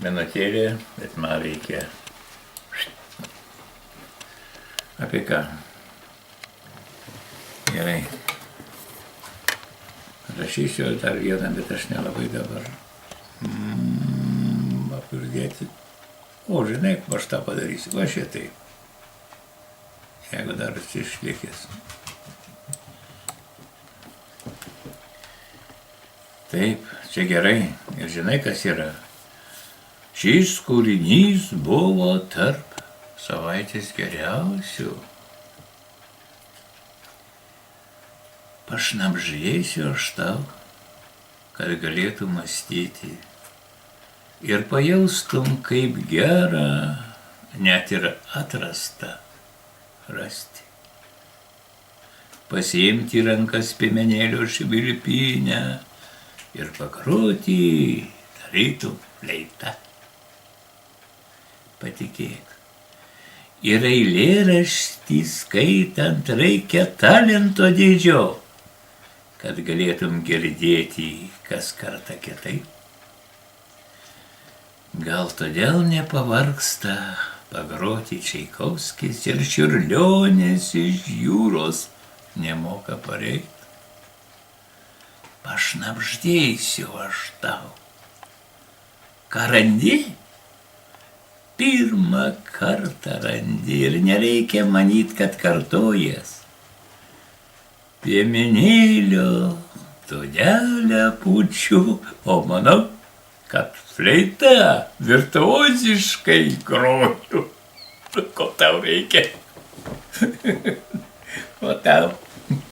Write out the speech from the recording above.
minutėlė, bet man reikia. Apie ką? Gerai. Rašysiu dar vieną, bet aš nelabai dabar. Papildėti. O, žinai, aš tą padarysiu. Va šitai. Jeigu dar išlikęs. Taip, čia gerai. Ir žinai, kas yra. Šis kūrinys buvo tarp savaitės geriausių. Pašnabždėsiu aš tau, kad galėtum mąstyti ir pajaustum, kaip gera net ir atrasta rasti. Pasiimti į rankas piemenėlio švilpynę ir pagroti tarytum fleita. Patikėk, ir eilėraštį skaitant reikia talento dydžio, kad galėtum girdėti kas kartą kitaip. Gal todėl nepavargsta pagroti Čaikovskis ir Čiurlionis iš jūros nemoka pareit. Pašnabždėsiu aš tau. Ką randi? Pirmą kartą randi ir nereikia manyt, kad kartojas. Piemenėlio dūdelę pučiu, o manau, kad fleita virtuoziškai groju. Ko tau reikia? O tau